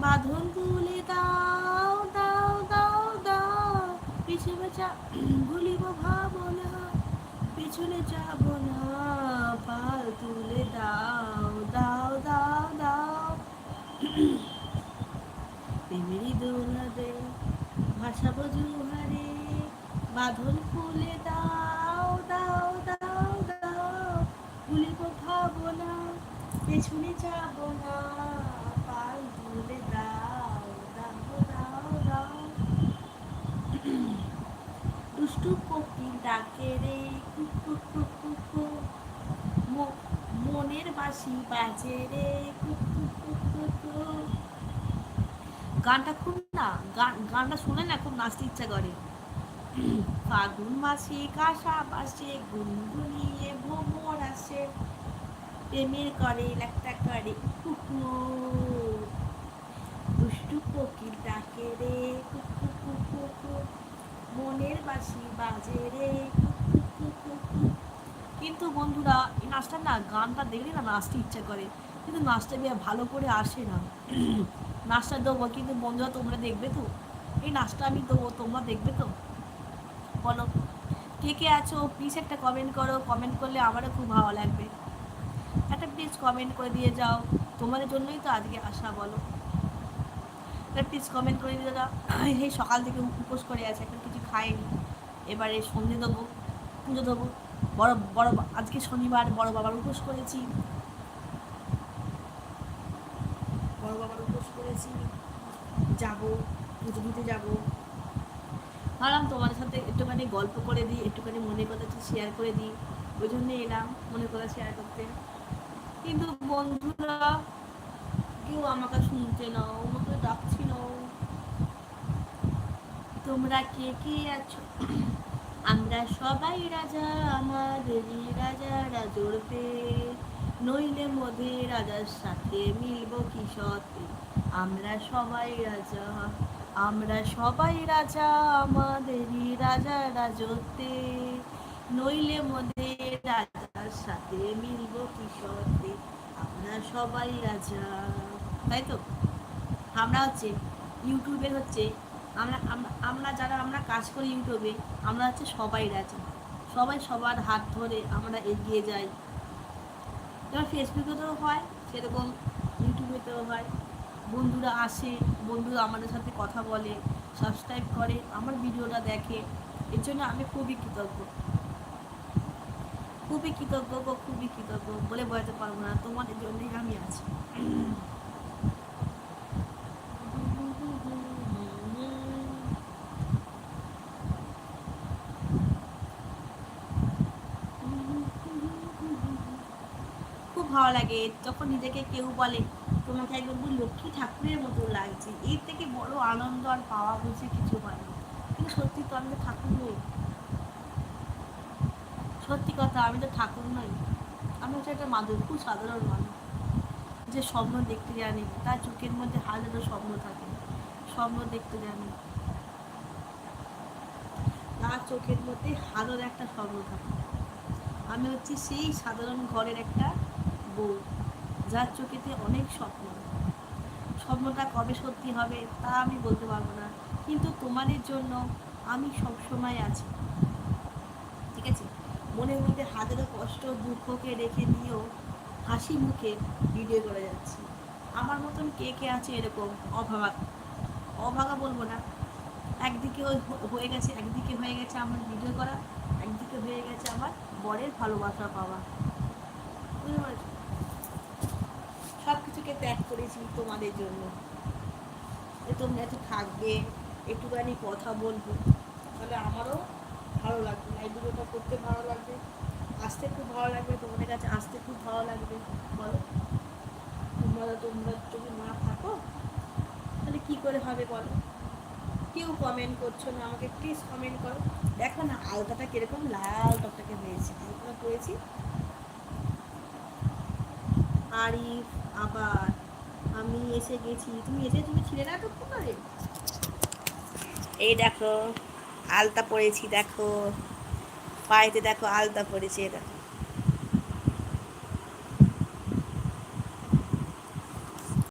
বাঁধন তুলে দাও দাও দাও দাও, পিছনে ভুলিব ভাবনা, পিছনে যাব না, পাল তুলে দাও দাও দাও দাও। প্রেমেরই দোলাদে ভাসাবো জোহারে, বাঁধন খুলে দাও দাও দাও দাও, ভুলিব ভাবনা, পেছনে যাব না, পাল তুলে দাও দাও দাও দাও। দুষ্টু কোকিল ডাকে রে কুকু কুকু কু, মনের বাঁশি বাজে রে কুকু কুকু কু। গানটা খুব না, গানটা শুনে না খুব নাচতে ইচ্ছা করে। ফাগুন মাসে কাঁসা বাসে গুনগুনিয়ে ভ্রমর আসে, প্রেমের করে একটা করে কুকু, দুষ্টু কোকিল ডাকে রে কুকু কুকু কু, মনের বাঁশি বাজে রে কুকু কুকু কু। কিন্তু বন্ধুরা এই নাচটা না, গানটা দেখলে না নাচতে ইচ্ছা করে, কিন্তু নাচটা ভালো করে আসে না। নাচটা দেবো কিন্তু বন্ধুরা তোমরা দেখবে তো, এই নাচটা আমি দেবো তোমরা দেখবে তো, বলো কে কে আছো? প্লিজ একটা কমেন্ট করো, কমেন্ট করলে আমারও খুব ভালো লাগবে। একটা প্লিজ কমেন্ট করে দিয়ে যাও, তোমাদের জন্যই তো আজকে আসা, বলো একটা প্লিজ কমেন্ট করে দিয়ে যাও। এই সকাল থেকে উপোস করে আছে, এখন কিছু খাইনি, এবারে সন্ধে দেবো, পুজো দেবো, বড় বড় আজকে শনিবার বড় বাবার উপোস করেছি, বড় বাবার উপোস করেছি, যাবো পুজো দিতে যাবো। ভাবলাম তোমাদের সাথে একটুখানি গল্প করে দিই, একটুখানি মনের কথা শেয়ার করে দিই, ওই জন্যে এলাম মনের কথা শেয়ার করতে। কিন্তু বন্ধুরা কেউ আমাকে শুনতে নাও, আমাকে ডাকছি নাও, তোমরা কে কে আছো? আমরা সবাই রাজা, আমাদেরই রাজারা জড়বে, নইলে মধ্যে রাজার সাথে মিলব কি সতে। আমরা সবাই রাজা, আমরা সবাই রাজা, আমাদেরই রাজারা জড়তে, নইলে মধ্যে রাজার সাথে মিলব কি সতে। আমরা সবাই রাজা, তাই তো? আমরা হচ্ছে ইউটিউবের হচ্ছে, আমরা আমরা যারা আমরা কাজ করি ইউটিউবে, আমরা হচ্ছে সবাই রাজি, সবাই সবার হাত ধরে আমরা এগিয়ে যাই। যেমন ফেসবুকেতেও হয় সেরকম ইউটিউবেতেও হয়, বন্ধুরা আসে, বন্ধুরা আমাদের সাথে কথা বলে, সাবস্ক্রাইব করে, আমার ভিডিওটা দেখে, এর জন্য আমি খুবই কৃতজ্ঞ, খুবই কৃতজ্ঞ, খুবই কৃতজ্ঞ বলে বোঝাতে পারবো না, তোমাদের জন্যই আমি আছি। খুব ভালো লাগে যখন নিজেকে কেউ বলে তোমাকে একদম লক্ষ্মী ঠাকুরের মতো লাগছে, এর থেকে বড় আনন্দ আর পাওয়া বুঝে কিছু হয় না। কিন্তু সত্যি তো আমি তো ঠাকুর নই, সত্যি কথা আমি তো ঠাকুর নই, আমি হচ্ছে একটা মানুষ, খুব সাধারণ মানুষ, যে স্বপ্ন দেখতে জানি, তার চোখের মধ্যে হাজারো স্বপ্ন থাকে, স্বপ্ন দেখতে জানি, তার চোখের মধ্যে হাজার একটা স্বপ্ন থাকে। আমি হচ্ছে সেই সাধারণ ঘরের একটা বউ, যার চোখেতে অনেক স্বপ্ন, স্বপ্নটা কবে সত্যি হবে তা আমি বলতে পারবো না, কিন্তু তোমাদের জন্য আমি সব সময় আছি, ঠিক আছে? মনের মধ্যে হাজারো কষ্ট দুঃখকে রেখে দিয়েও হাসি মুখে ভিডিও করে যাচ্ছি। আমার মতন কে কে আছে এরকম অভাগা, অভাগা বলবো না, একদিকে হয়ে গেছে, একদিকে হয়ে গেছে আমার ভিডিও করা, একদিকে হয়ে গেছে আমার বরের ভালোবাসা পাওয়া, বুঝতে পারছো? সব কিছুকে ত্যাগ করেছি তোমাদের জন্য, যে তোমরা একটু থাকবে, একটুখানি কথা বলবো, তাহলে আমারও ভালো লাগবে, লাইভ ভিডিওটা করতে ভালো লাগবে, আসতে খুব ভালো লাগবে, তোমাদের কাছে আসতে খুব ভালো লাগবে। বলো তোমরা যদি না থাকো তাহলে কি করে হবে বলো? কেউ কমেন্ট করছো না আমাকে, প্লিজ কমেন্ট করো। দেখো না আলতাটা কিরকম লাল টকটকে হয়েছে, আলতাটা পরেছি। আরিফ আবার আমি এসে গেছি, তুমি ছিলে না এতক্ষণ ধরে। এই দেখো আলতা পরেছি, দেখো পায়েতে দেখো আলতা পরেছি, এটা